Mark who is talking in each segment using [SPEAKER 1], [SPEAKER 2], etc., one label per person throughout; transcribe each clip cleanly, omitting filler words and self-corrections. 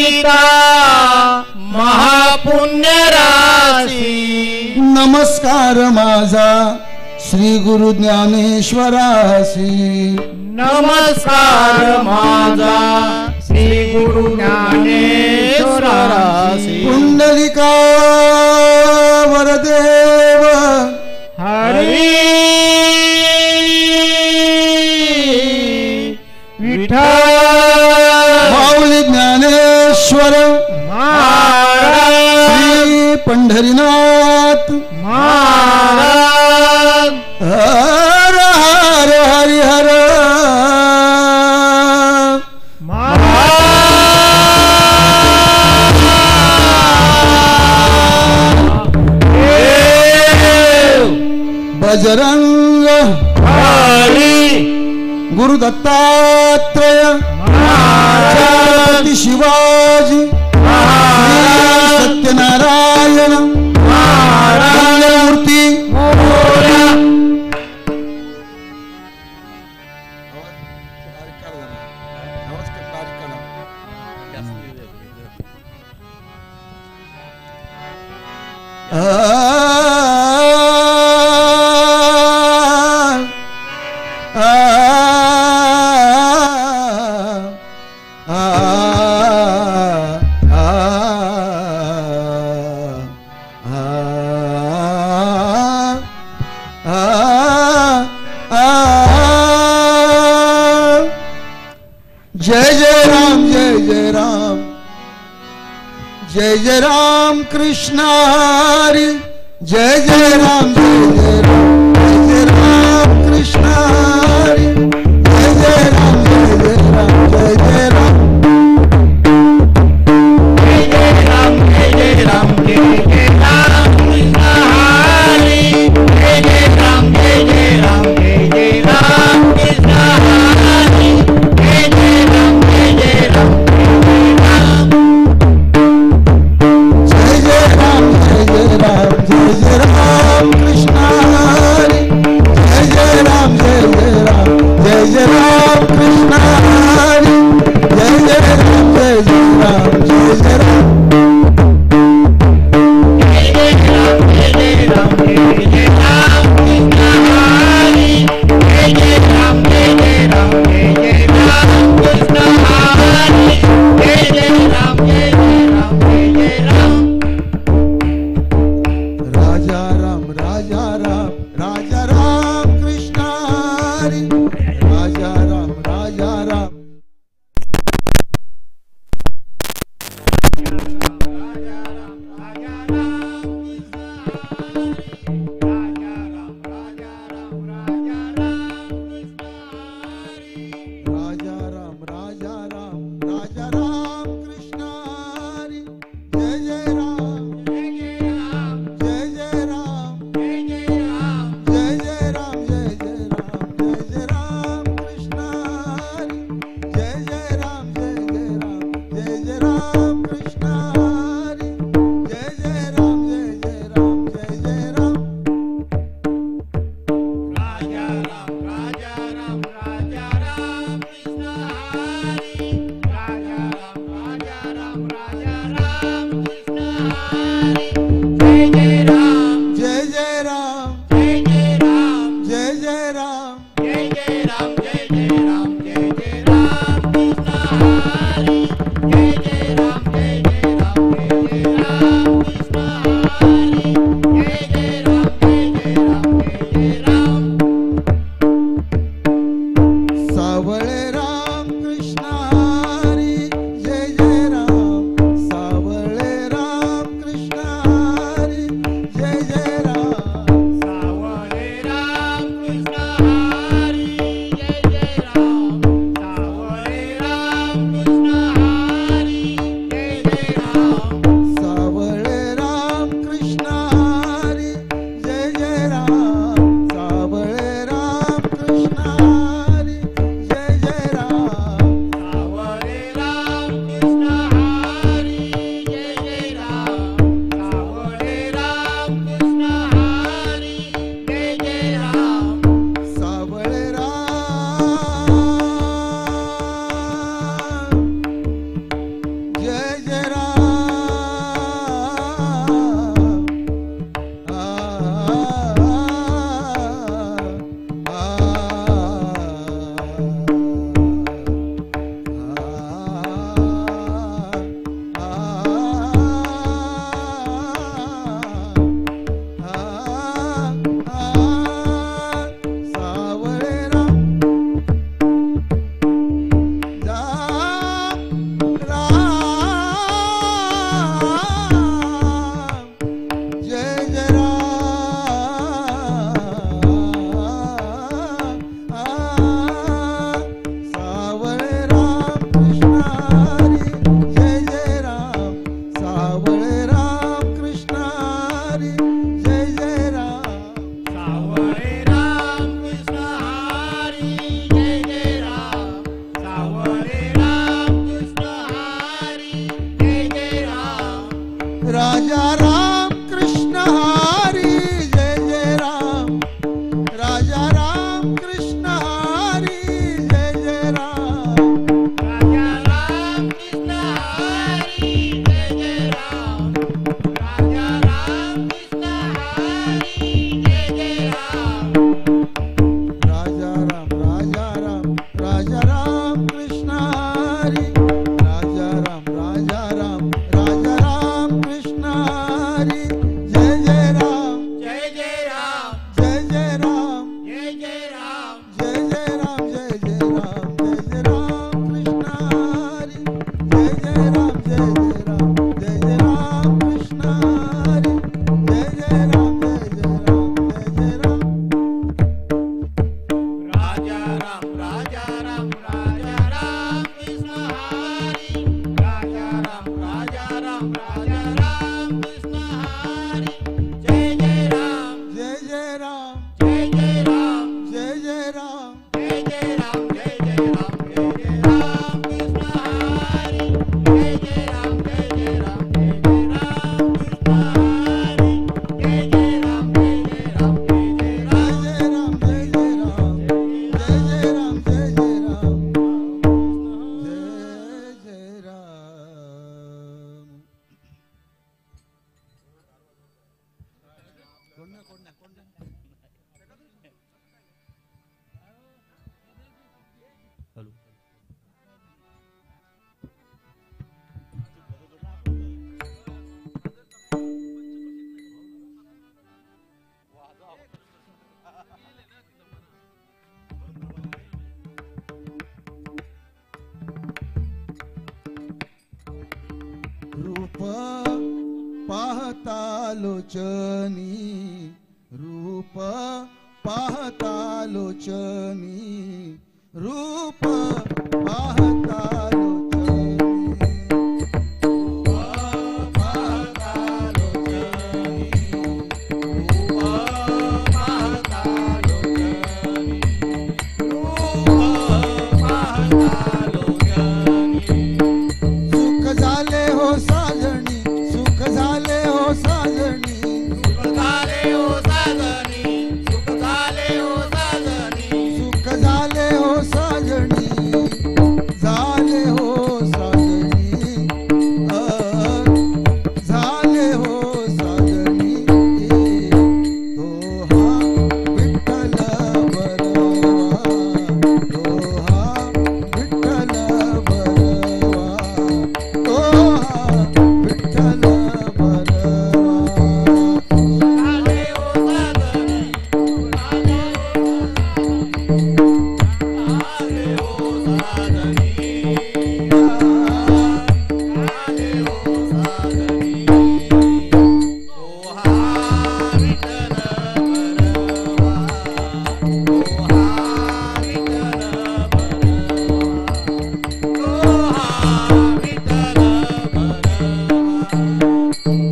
[SPEAKER 1] गीता महापुण्य राशी।
[SPEAKER 2] नमस्कार माझा श्री गुरु ज्ञानेश्वरासी।
[SPEAKER 1] नमस्कार माझा श्री गुरु ज्ञानेश्वरासी।
[SPEAKER 2] पुंडलिका वरदेव
[SPEAKER 1] हरी विठ्ठल
[SPEAKER 2] माऊली ज्ञानेश्वर
[SPEAKER 1] महाराज
[SPEAKER 2] श्री पंढरीनाथ
[SPEAKER 1] महाराज।
[SPEAKER 2] हर हर हरि हर बजरंग
[SPEAKER 1] हरी
[SPEAKER 2] गुरु दत्तात्रेय छत्रपती शिवाजी सत्यनारायण मूर्ती। जय जय राम जय जय राम जय जय राम कृष्ण हरि। जय जय राम जय जय राम जय जय राम कृष्ण हरि। जय जय राम जय जय राम जय जय राम
[SPEAKER 1] जय जय राम जय जय राम जय जय राम कृष्ण हरि। जय जय राम जय जय राम जय जय राम कृष्ण हरि। जय जय राम जय जय राम
[SPEAKER 2] जय जय राम जय जय राम जय जय राम कृष्ण हरि। जय जय राम जय जय राम जय जय राम कृष्ण हरि। जय जय राम जय जय राम जय जय राम
[SPEAKER 1] जय जय राम
[SPEAKER 2] राजा राम कृष्ण हरी जय जय राम राजा राम कृष्ण हरी जय जय राम
[SPEAKER 1] राजा राम कृष्ण हरी जय जय राम राजा राम कृष्ण हरी जय जय राम
[SPEAKER 2] राजा राम कृष्ण हरी राजा राम कृष्ण हरी जय जय राम
[SPEAKER 1] जय जय राम
[SPEAKER 2] जय जय राम
[SPEAKER 1] जय जय राम
[SPEAKER 2] जय जय राम जय जय राम जय जय राम कृष्ण हरी जय जय राम जय जय राम जय जय राम कृष्ण हरी जय जय राम जय जय राम जय जय राम
[SPEAKER 1] राजा राम कृष्ण हरी राजा राम कृष्ण हरी जय जय राम
[SPEAKER 2] जय जय राम
[SPEAKER 1] जय जय राम
[SPEAKER 2] जय जय राम
[SPEAKER 1] जय जय राम जय जय राम जय जय राम कृष्ण हरी जय जय राम जय जय राम जय जय राम कृष्ण हरी जय जय राम जय जय राम जय जय राम
[SPEAKER 2] जय जय राम जय जय राम जय जय राम जय जय राम जय जय राम रूप पाहता लोचनी रूप पाहता लोचनी रूप पाहता सुख झाले हो साजणी सुख झाले हो साजणी
[SPEAKER 1] सुख झाले हो साजनी सुख झाले हो साजनी
[SPEAKER 2] सुख झाले हो साजणी झाले हो साजणी झाले हो साजणी दोहा विठ्ठल बरवा दोहा विठ्ठल बरवा दोहा विठ्ठल बरवा
[SPEAKER 1] झाले हो साजनी झाले हो साजनी झाले हो साजनी दोहा विठ्ठल बरवा दोहा विठ्ठल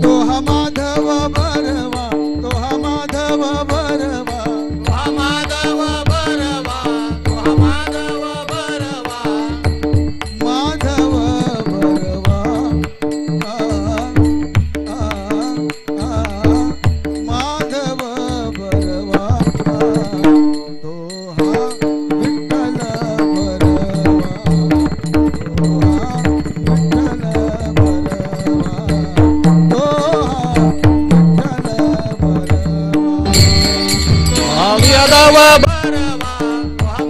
[SPEAKER 2] दोहा माधव बरवा दोहा माधव बरवा
[SPEAKER 1] माधव बरवा माधव बरवा
[SPEAKER 2] माधव बरवा माधव बरवा दोहा विठ्ठल बरवा दोहा विठ्ठल बरवा दोहा विठ्ठल बरवा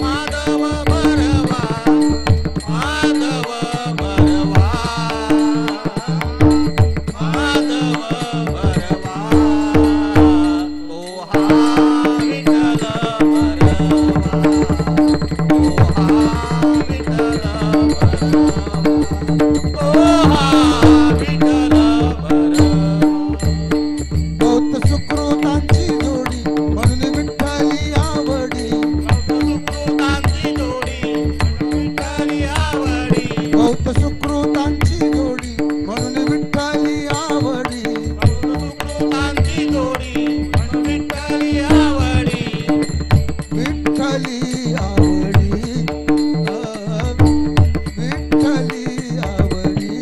[SPEAKER 1] माधव बरवा माधव बरवा माधव बरवा माधव बरवा दोहा विठ्ठल बरवा दोहा विठ्ठल बरवा दोहा विठ्ठल बरवा
[SPEAKER 2] बहुत सुकृतांची जोडी म्हणून विठ्ठली आवडी बहुत सुकृतांची जोडी म्हणून विठ्ठली आवडी विठ्ठली आवडी विठ्ठली आवडी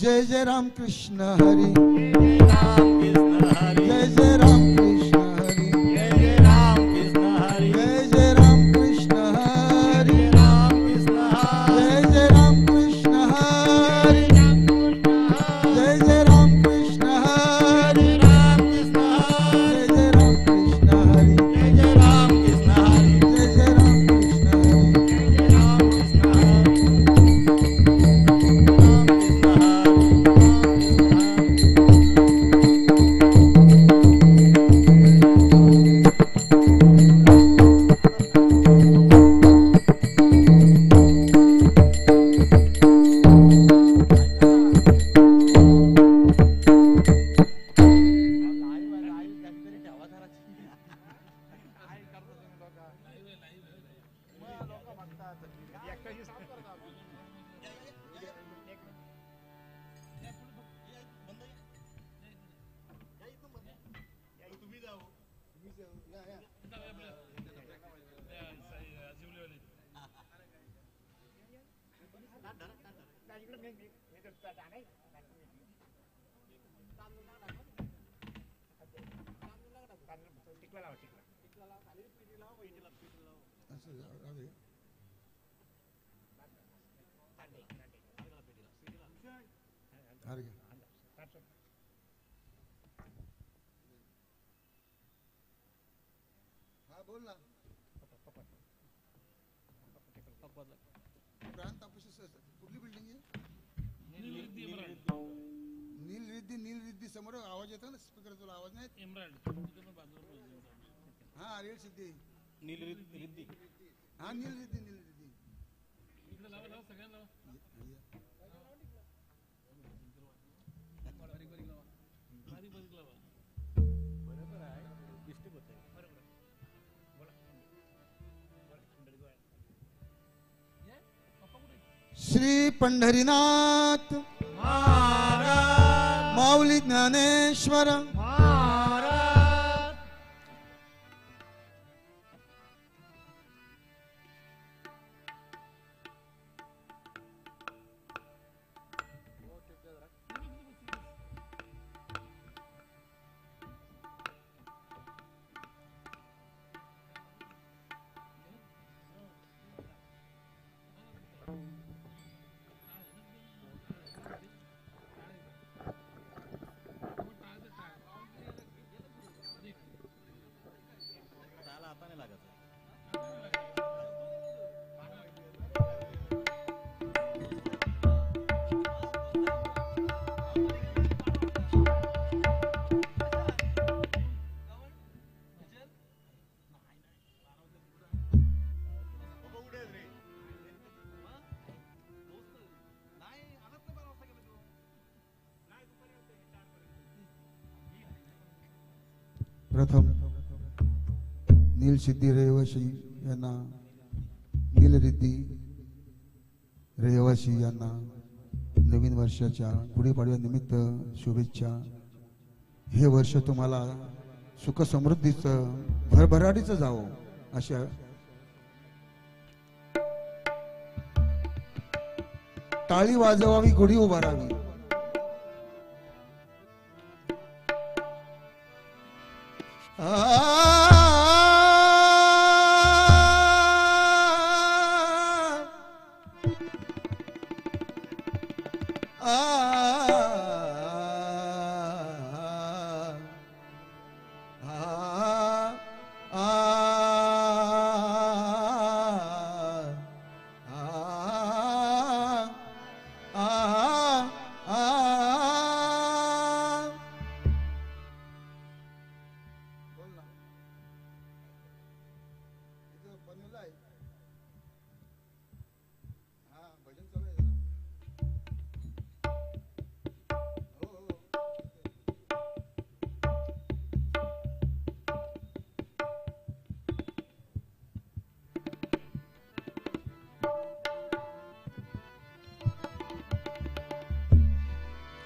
[SPEAKER 2] जय जय राम कृष्ण हरी,
[SPEAKER 1] जय जय राम कृष्ण हरी,
[SPEAKER 2] जय जय राम कृष्ण हरी,
[SPEAKER 1] जय जय राम कृष्ण हरी,
[SPEAKER 2] जय जय राम कृष्ण हरी,
[SPEAKER 1] जय जय राम कृष्ण हरी,
[SPEAKER 2] जय जय राम कृष्ण हरी,
[SPEAKER 1] जय जय राम कृष्ण हरी,
[SPEAKER 2] जय जय राम कृष्ण हरी,
[SPEAKER 1] जय जय राम कृष्ण हरी,
[SPEAKER 2] हा बोल ना. प्रांत कुठली बिल्डिंग आहे? नील रिद्धी समोर आवाज येतो ना स्पीकर, तुला आवाज नाही? हा रेड सिद्धी,
[SPEAKER 1] नील रिद्धी,
[SPEAKER 2] हा नील रिद्धी श्री पंढरीनाथ
[SPEAKER 1] महाराज,
[SPEAKER 2] माऊली ज्ञानेश्वर
[SPEAKER 1] महाराज,
[SPEAKER 2] प्रथम नील सिद्धी रहिवासी यांना, नील रिद्धी रहिवासी यांना नवीन वर्षाच्या गुढीपाडव्यानिमित्त शुभेच्छा. हे वर्ष तुम्हाला सुख समृद्धीचं भरभराटीच जावं अशा टाळी वाजवावी, गुढी उभारावी.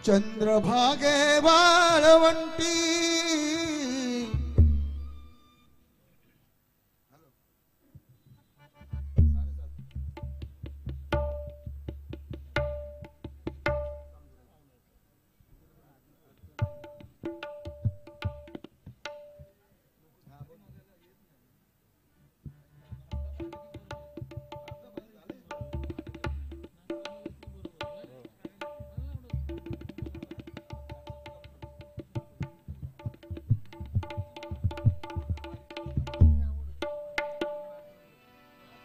[SPEAKER 2] चंद्रभागे वाळवंटी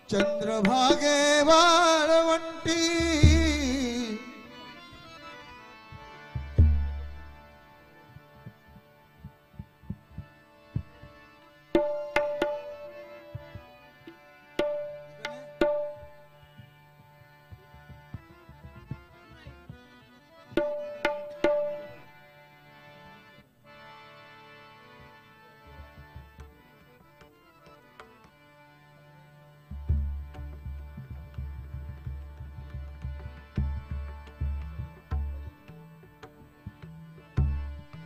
[SPEAKER 2] चंद्रभागे वाळवंटी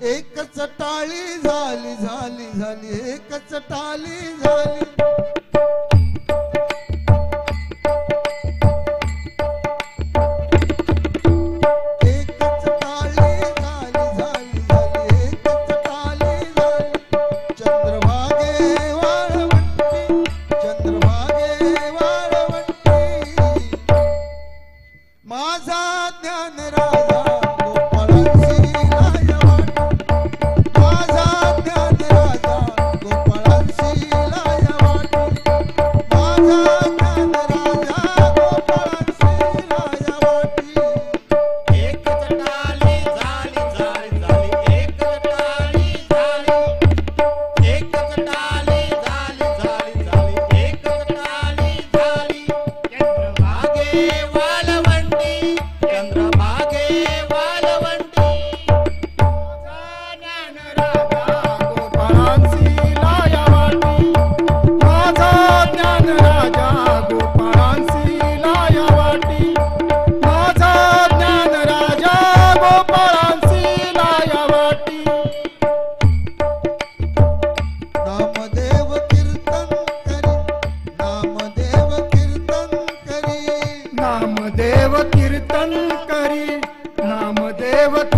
[SPEAKER 2] एकच टाळी झाली झाली झाली, एकच टाळी झाली. एकच टाळी झाली झाली झाली, एकच टाळी झाली. चंद्रभागे वाळवंटी, चंद्रभागे वाळवंटी. माझा ज्ञान राजा देवा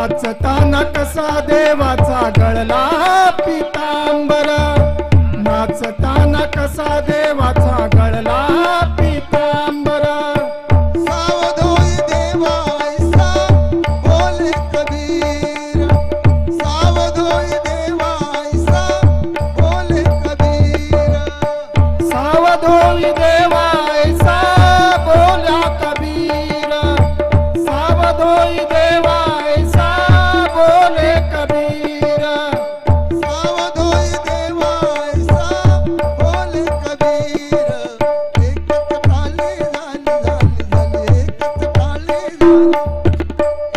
[SPEAKER 3] नाचताना कसा देवाचा गळला पितांबर, नाचताना कसा देवाचा गळला पितांबर.
[SPEAKER 2] सावधोई देवा ऐसा बोले कबीर, सावधोई देवा ऐसा बोले कबीर.
[SPEAKER 3] सावधोई देवा ऐसा बोला कबीर, सावधोई देवा ऐसा बोले कबीर.
[SPEAKER 2] सावधोई देवा ऐसा बोले कबीर. एकच पाले झाली झाली झाली, एकच पाले झाली,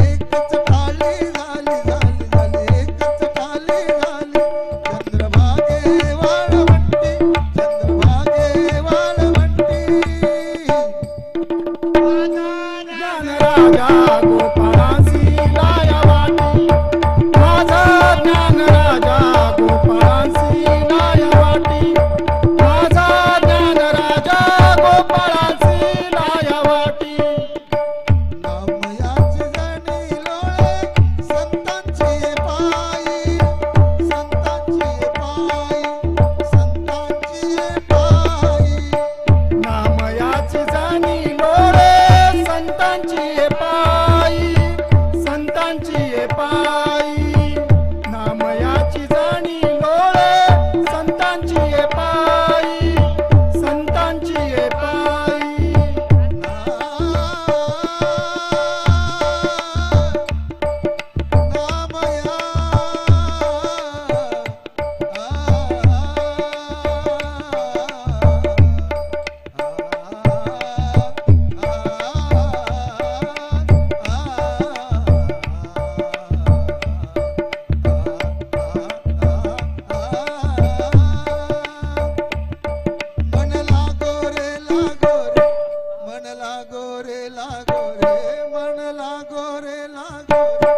[SPEAKER 2] एकच पाले झाली झाली झाली, एकच पाले झाली. चंद्रभागे वाळवंटी, चंद्रभागे वाळवंटी.
[SPEAKER 3] ज्ञानराजा गोपाळासी लाया वाटी, माझा ज्ञानराजा गोपाळासी लाया वाटी, माझा ज्ञानराजा गोपाळासी लाया वाटी.
[SPEAKER 2] नामयाची जणी लोळे संतांची पायी, संतांची पायी, संतांची पायी.
[SPEAKER 3] नामयाची जाणी लोळे संतांची पायी, संतांची पायी. नामयाची जाणी लोळे संतांची पायी, संतांची पायी.
[SPEAKER 2] मन लागो रे लागो रे, मन लागो रे लागो रे, मन लागो रे लागो रे,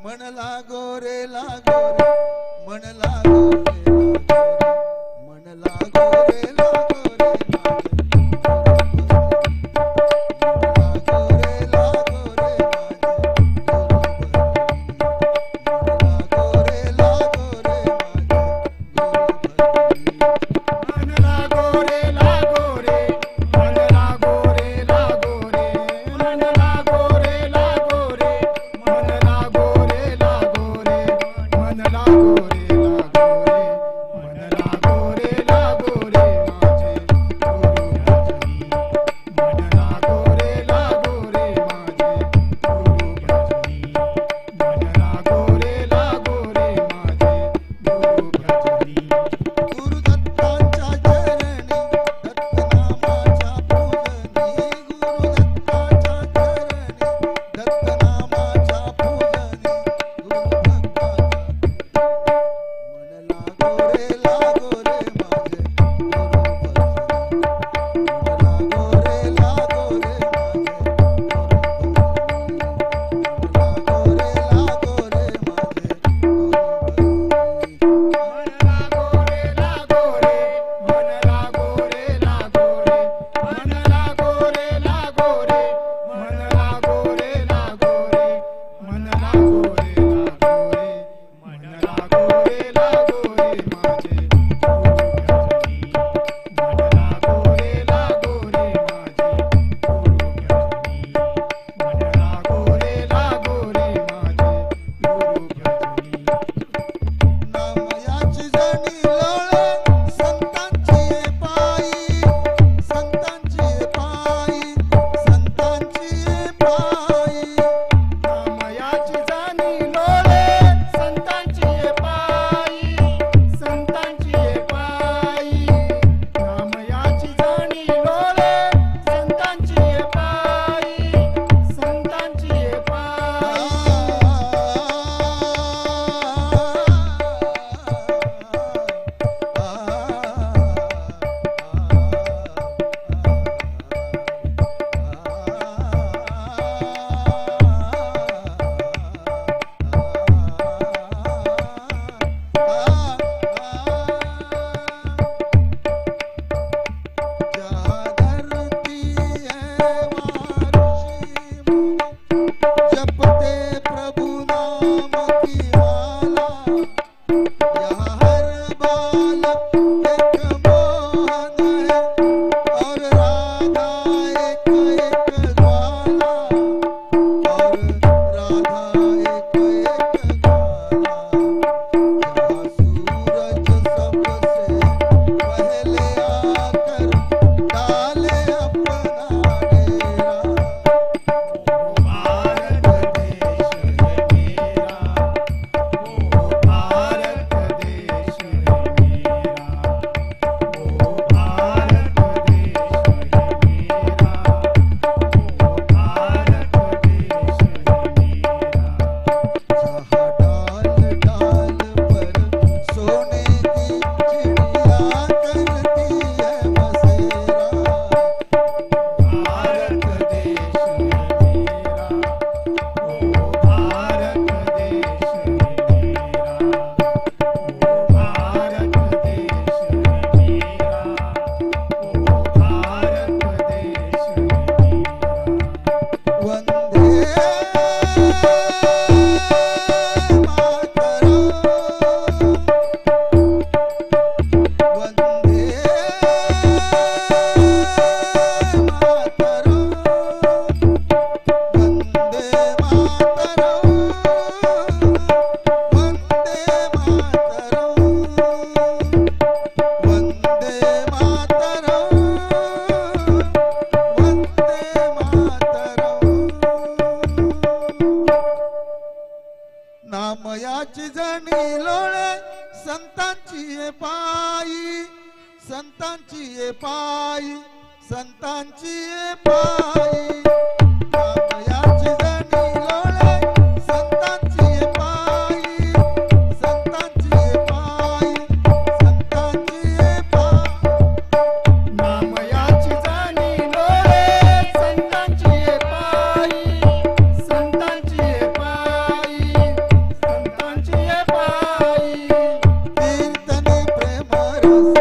[SPEAKER 2] मन लागो रे लागो रे, मन लागो रे लागो रे, मन लागो रे लागो रे, लागो रे लागो रे, लागो रे लागो रे,
[SPEAKER 3] मन लागो रे लागो रे, मन लागो रे लागो रे, मन लागो रे लागो रे, मन लागो रे लागो
[SPEAKER 2] नामयाची जणी लोळे संतांची ये पायी, संतांची ये पायी, संतांची ये पायी. नामयाची जणी लोळे संतांची ये पायी, संतांची ये पायी, संतांची ये पायी.
[SPEAKER 3] नामयाची जणी लोळे संतांची ये पायी, संतांची ये पायी, संतांची ये पायी.
[SPEAKER 2] कीर्तनी प्रेम रस,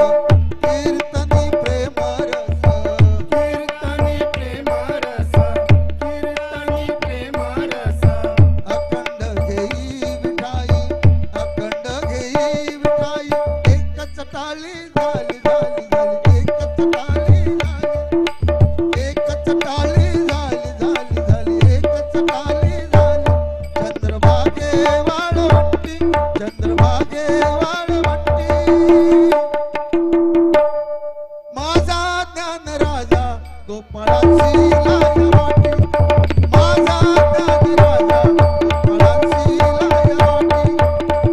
[SPEAKER 2] कीर्तनी प्रेम रस,
[SPEAKER 3] कीर्तनी प्रेम रस, कीर्तनी प्रेम रस.
[SPEAKER 2] अखंड घेई विठाई, अखंड घेई विठाई. एकच टाळी झाली झाली झाली, एकच टाळी झाली, एकच टाळी झाली झाली झाली, एकच टाळी झाली. चंद्रभागे वाळवंटी, चंद्रभागे वाळवंटी. माझा ज्ञान राजा गोपाळाची लायवाटी, माझा ज्ञान राजा गोपाळाची लायवाटी,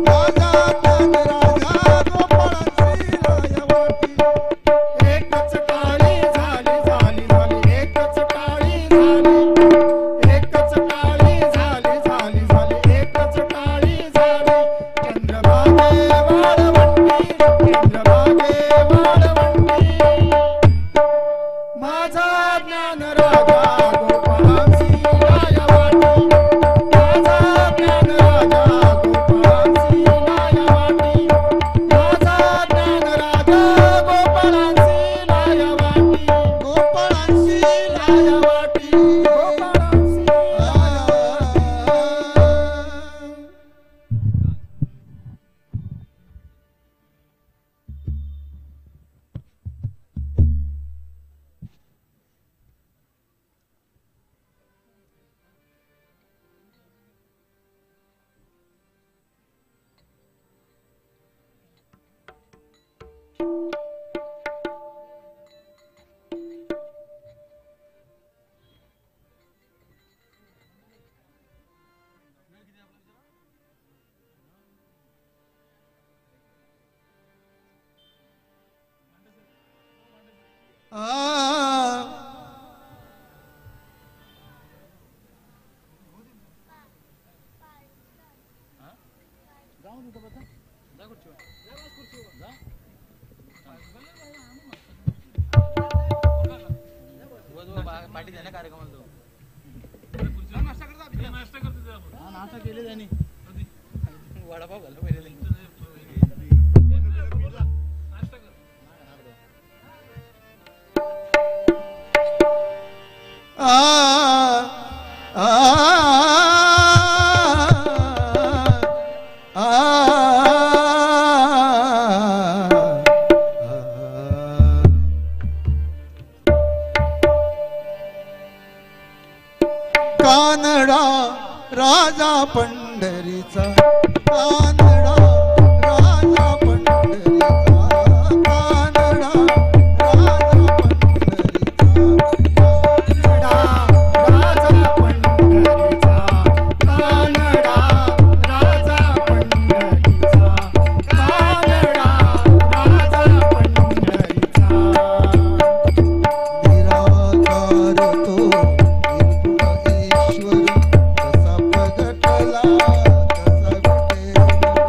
[SPEAKER 2] माझा ज्ञान राजा गोपाळाची लायवाटी.
[SPEAKER 3] एकच टाळी झाली झाली झाली, एकच टाळी झाली, एकच टाळी झाली झाली झाली, एकच टाळी झाली. चंद्रभागे वाळवंटी, चंद्रभागे वाळवंटी. माझा ज्ञान राजा गोपाळाची लायवाटी, माझा ज्ञान राजा गोपाळाची लायवाटी, माझा ज्ञान राजा गोपाळाची लायवाटी,
[SPEAKER 2] गोपाळाची
[SPEAKER 3] लायवाटी, गोपाळाची
[SPEAKER 1] पार्टी झाल्या कार्यक्रमाला नाश्ता केले त्यांनी वडापाव घालला पहिले
[SPEAKER 2] कानडा राजा पंढरीचा, कानडा राजा पंढरीचा, कानडा राजा पंढरीचा,
[SPEAKER 3] राजा पंढरीचा, कानडा राजा पंढरीचा, कानडा राजा पंढरीचा.
[SPEAKER 2] निराकार तो निर्गुण ईश्वर कसा प्रगटला, कसा विठेला,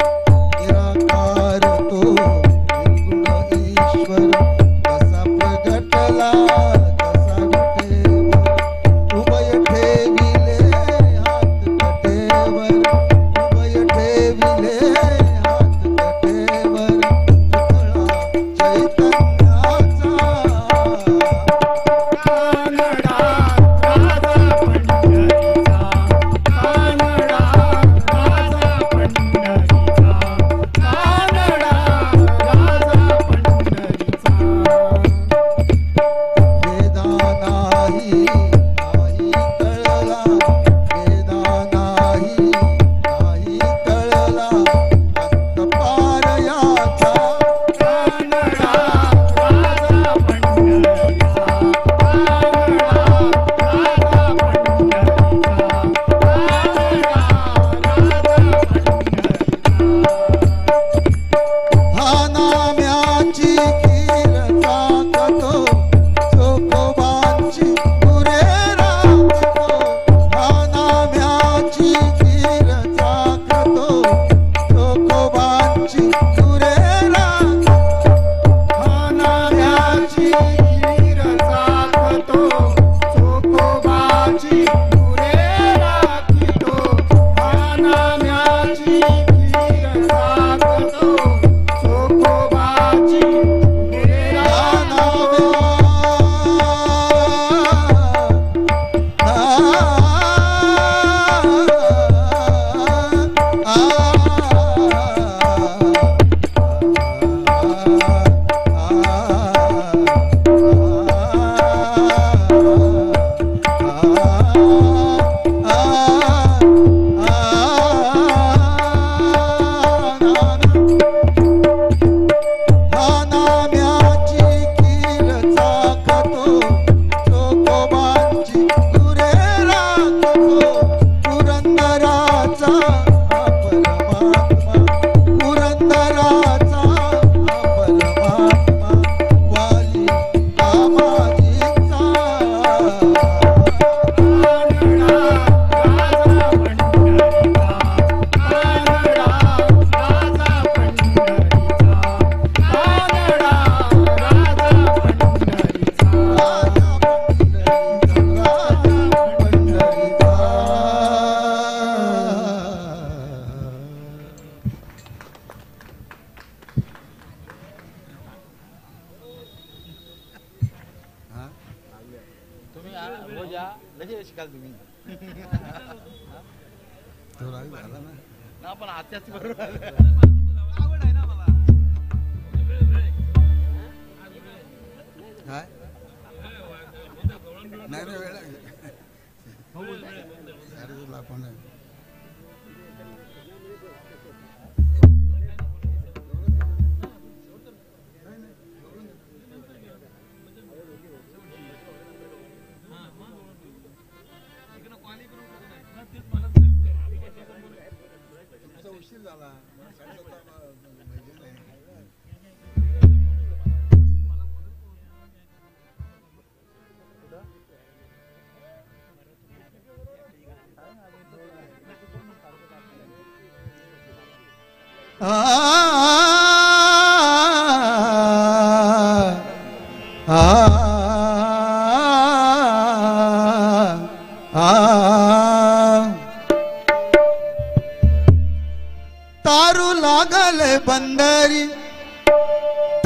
[SPEAKER 2] तारू लागले बंदरी,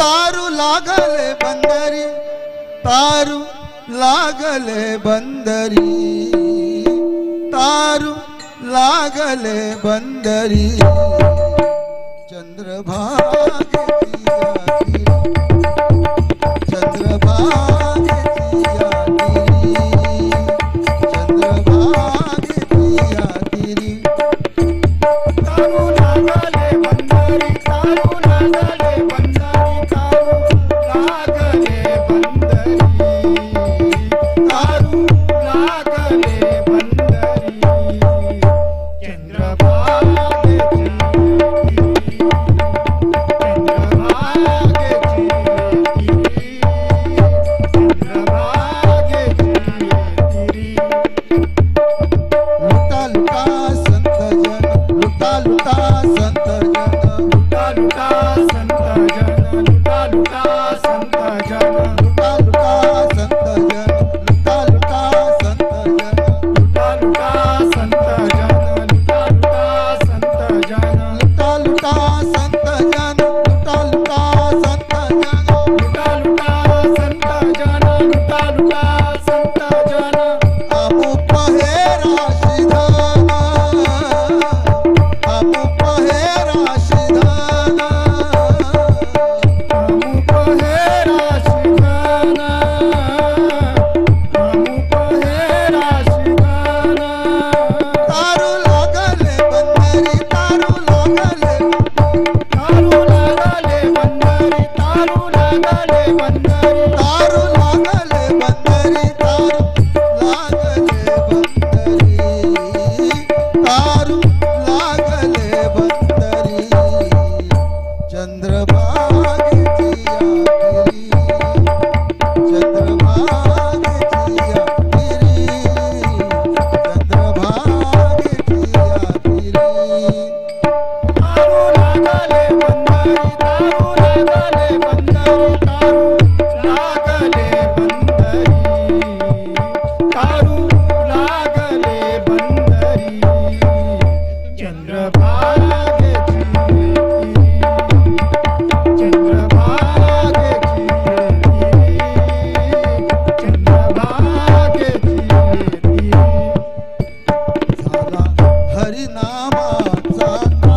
[SPEAKER 2] तारू लागले बंदरी, तारू लागले बंदरी, तारू लागले बंदरी, चंद्रभागेची यात्री, चंद्रभागेची यात्री, चंद्रभागेची यात्री.
[SPEAKER 3] तारू लागले बंदरी, तारू लागले बंदरी, तारू लागले बंदरी, तारू लागले बंदरी, चंद्रभागेची
[SPEAKER 2] हरिनामाचा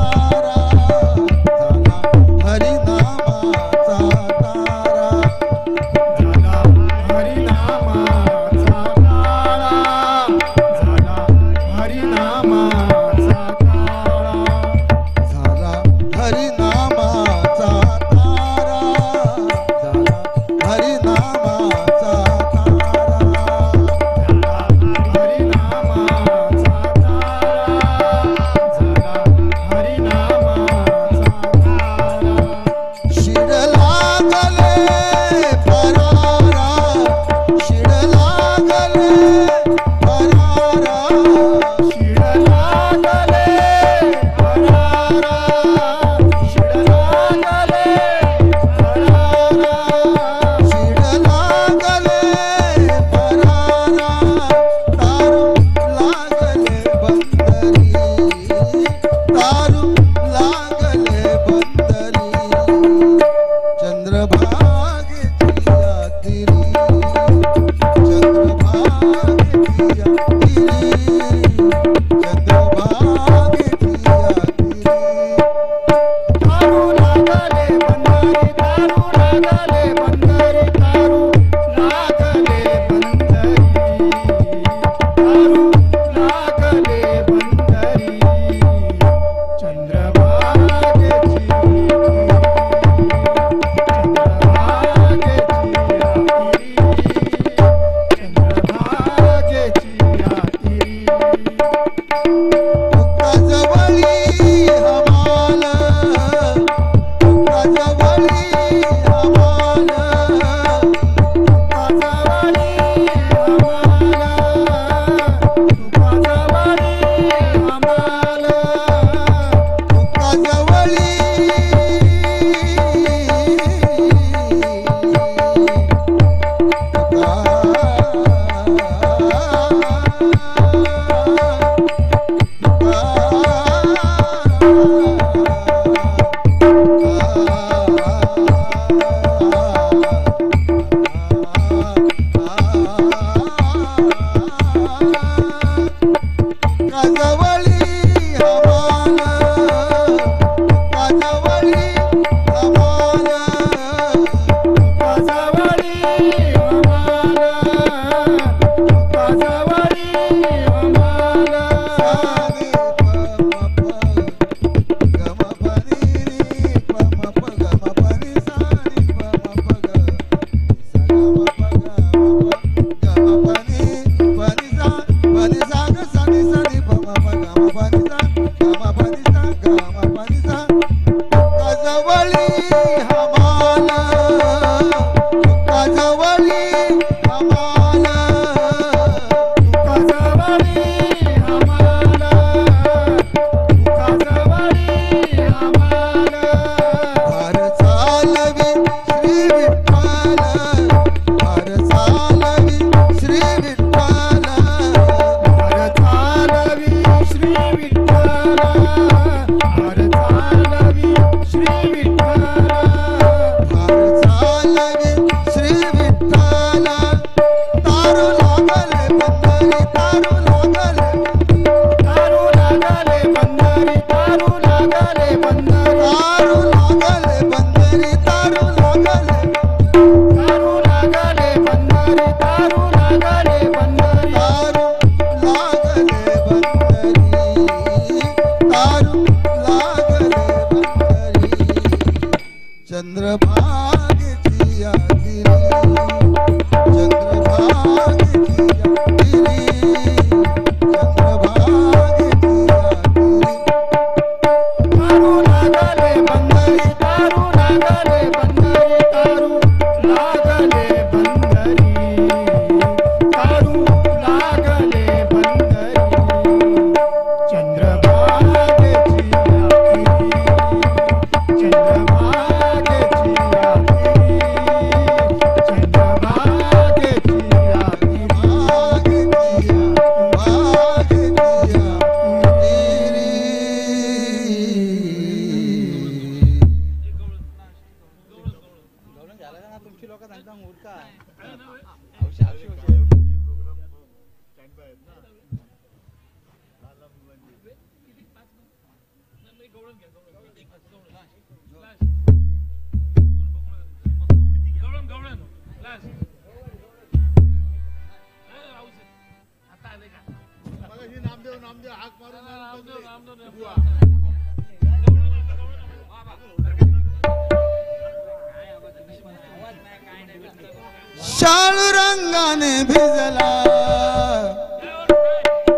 [SPEAKER 2] शालू रंगाने भिजला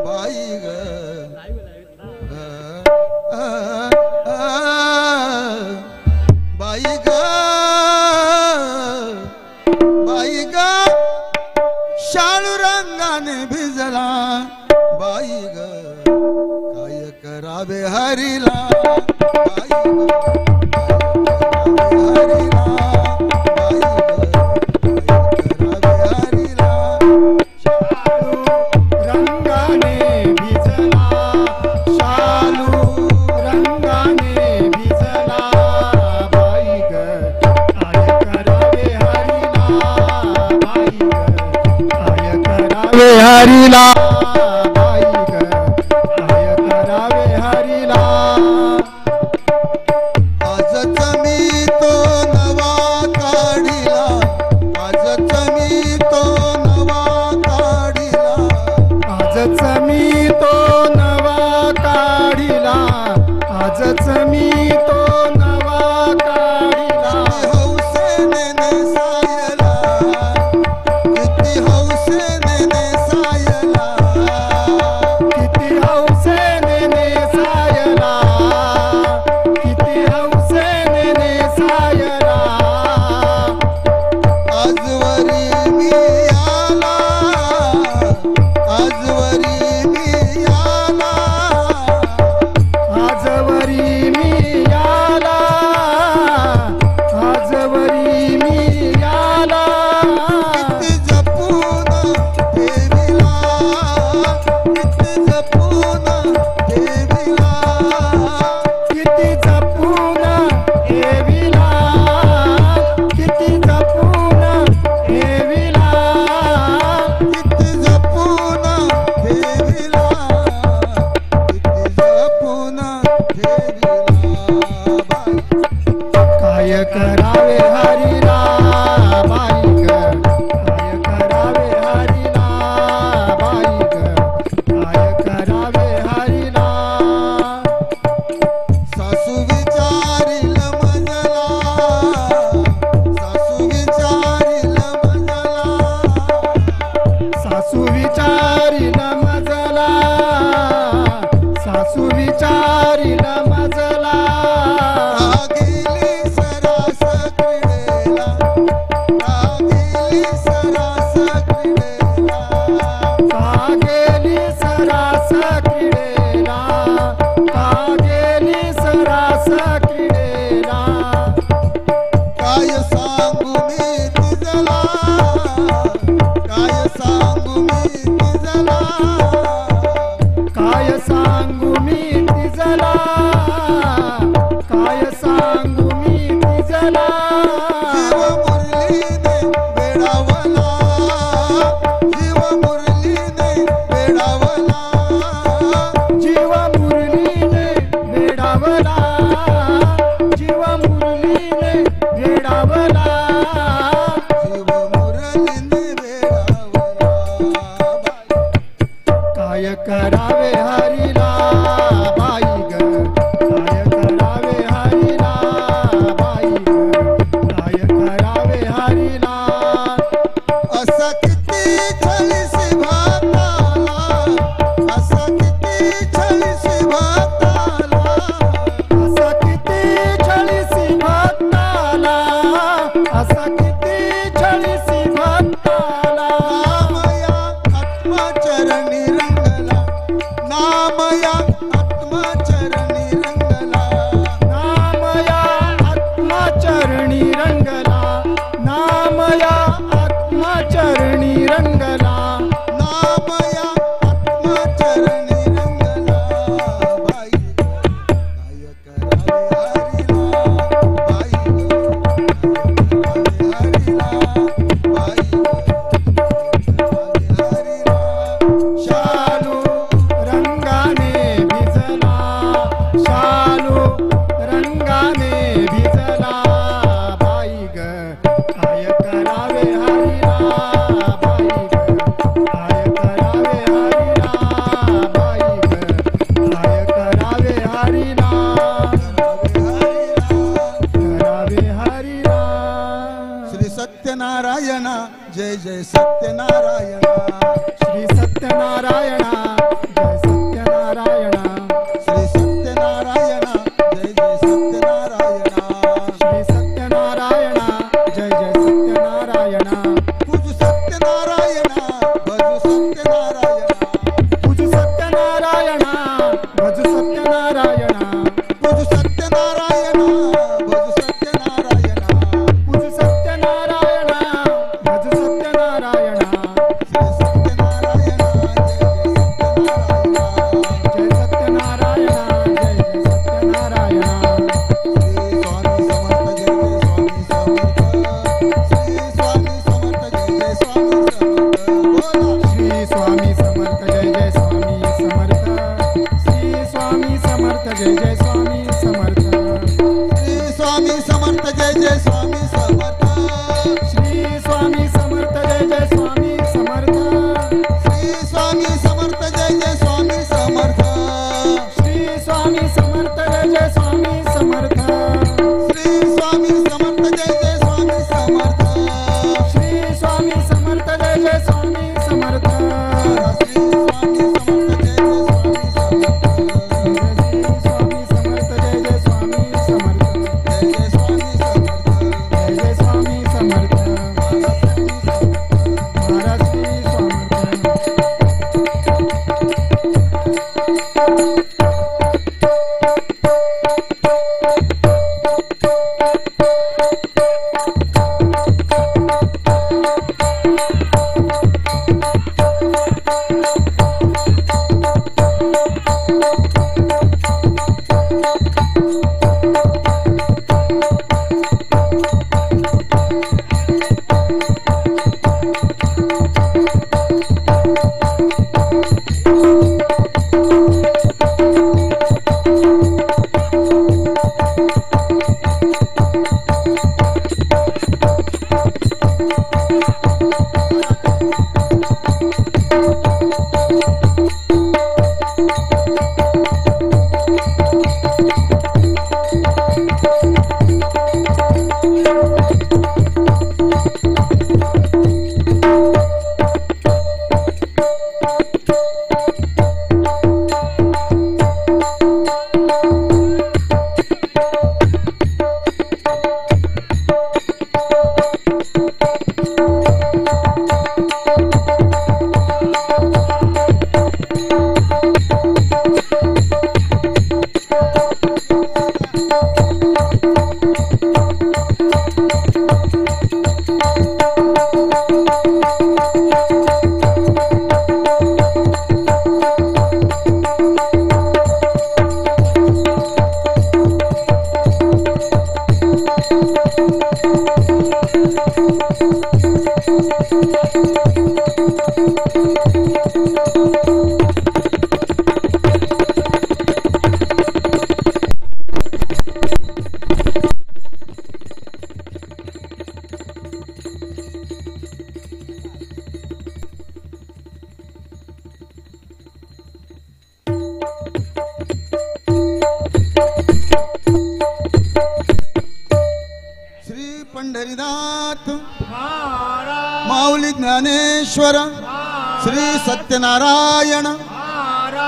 [SPEAKER 2] बाई ग बाई ग बाई ग शालू रंगाने भिजला बाई ग काय करावे हरीला बाई ग हरीला
[SPEAKER 3] हरीला बाई ग काय करावे हरीला
[SPEAKER 2] आजच मी तो नवा काढिला आजच मी तो नवा काढिला
[SPEAKER 3] आजच मी तो नवा काढिला आजच मी तो नवा काढिला
[SPEAKER 2] हौसेने नेसायला किती हौसेने नेसायला
[SPEAKER 3] किती हौसेने नेसायला किती हौसेने नेसायला
[SPEAKER 2] आजवरी मी आला आजवरी मी आला
[SPEAKER 3] आजवरी मी आला आजवरी मी आला
[SPEAKER 2] किती जपून ठेविला किती जपून ठेविला
[SPEAKER 3] किती जपून ठेविला किती जपून ठेविला
[SPEAKER 2] किती जपून ठेविला किती जपून ठेविला बाई
[SPEAKER 3] काय करावे हरीला बाई ग काय करावे हरीला बाई ग काय करावे हरीला
[SPEAKER 2] सासू विचारिल मजला सासू विचारिल मजला
[SPEAKER 3] सासू विचारिल मजला सासू विचार मी तिजला काय सांगू मी तिजला
[SPEAKER 2] जीव मुरलीने वेडावला जीव मुरलीने वेडावला
[SPEAKER 3] जीव मुरलीने वेडावला जीव मुरलीने वेडावला
[SPEAKER 2] जीव मुरलीने वेडावला
[SPEAKER 3] काय करावे हरीला बाई ग काय करावे हरीला बाई ग काय करावे हरीला
[SPEAKER 2] असा किती छळीसी भाताला असा किती छळीसी भाताला
[SPEAKER 3] असा किती छळीसी भक्ताला असा किती छळीसी भक्ताला
[SPEAKER 2] नामया आत्माचरणी रंगला नामया आत्माचरणी रंगला
[SPEAKER 3] नामया आत्माचरणी रंगला नामया आत्माचरणी रंगला
[SPEAKER 2] नामया आत्माचरणी रंगला बाई काय करावे हरीला बाई हरीला बाई हरीला
[SPEAKER 3] शालू रंगाने भिजला शालू रंगाने भिजला बाई ग काय करावे हरीला बाई ग काय करावे हरीला बाई ग काय करावे हरीला करावे हरीला
[SPEAKER 2] श्री सत्यनारायणा जय जय सत्यनारायणा
[SPEAKER 3] श्री सत्यनारायणा जय सत्यनारायणा
[SPEAKER 2] श्री सत्यनारायणा जय जय सत्यनारायणा
[SPEAKER 3] श्री सत्यनारायणा जय जय सत्यनारायणा
[SPEAKER 2] पूजू सत्यनारायणा भजू सत्यनारायणा
[SPEAKER 3] पूजू सत्यनारायणा भजू सत्यनारायणा
[SPEAKER 2] पूजू सत्यनारायणा भजू सत्यनारायणा
[SPEAKER 3] पूजू सत्यनारायणा भजू सत्यनारायणा
[SPEAKER 2] श्री सत्यनारायणा जय जय सत्यनारायणा
[SPEAKER 3] जय सत्यनारायणा
[SPEAKER 2] श्री स्वामी समर्थ जय जय स्वामी समर्थ
[SPEAKER 3] श्री स्वामी समर्थ जय जय स्वामी समर्थ
[SPEAKER 2] श्री स्वामी समर्थ जय जय स्वामी समर्थ
[SPEAKER 3] श्री स्वामी समर्थ जय जय स्वामी समर्थ
[SPEAKER 2] श्री स्वामी समर्थ जय जय स्वामी समर्थ
[SPEAKER 3] श्री स्वामी समर्थ जय जय स्वामी समर्थ
[SPEAKER 2] श्री स्वामी समर्थ जय जय स्वामी समर्थ
[SPEAKER 3] श्री स्वामी समर्थ जय जय स्वामी समर्थ
[SPEAKER 2] श्री स्वामी समर्थ जय जय स्वामी समर्थ
[SPEAKER 3] श्री स्वामी समर्थ जय जय स्वामी समर्थ
[SPEAKER 2] जय जय स्वामी समर्थ
[SPEAKER 3] महाराज श्री समर्थ
[SPEAKER 2] ज्ञानेश्वर श्री सत्यनारायण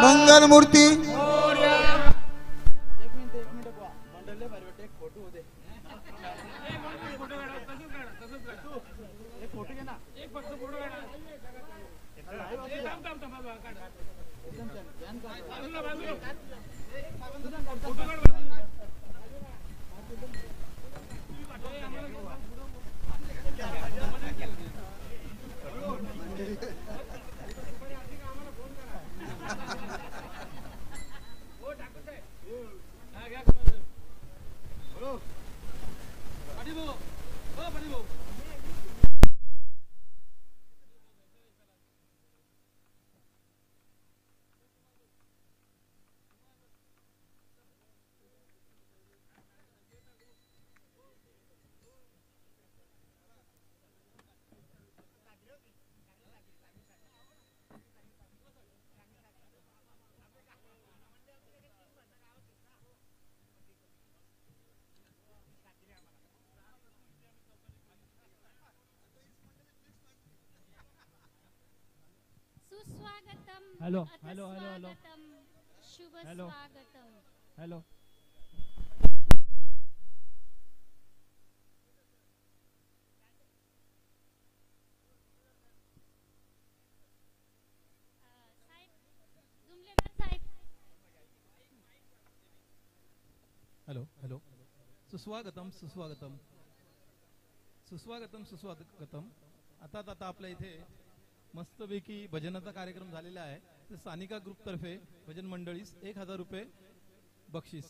[SPEAKER 2] मंगलमूर्ती
[SPEAKER 4] सुस्वागतम
[SPEAKER 5] हेलो
[SPEAKER 4] अथ
[SPEAKER 5] हेलो हेलो हेलो
[SPEAKER 4] स्वागतम शुभ
[SPEAKER 5] हेलो.
[SPEAKER 4] स्वागतम
[SPEAKER 5] हेलो
[SPEAKER 4] साहेब जुमलेदार साहेब
[SPEAKER 6] हॅलो हॅलो सुस्वागतम सुस्वागतम सुस्वागतम सुस्वागतम. आता आपल्या इथे मस्तपैकी भजनाचा कार्यक्रम झालेला आहे. तर सानिका ग्रुपतर्फे भजन मंडळीस 1000 रुपये बक्षीस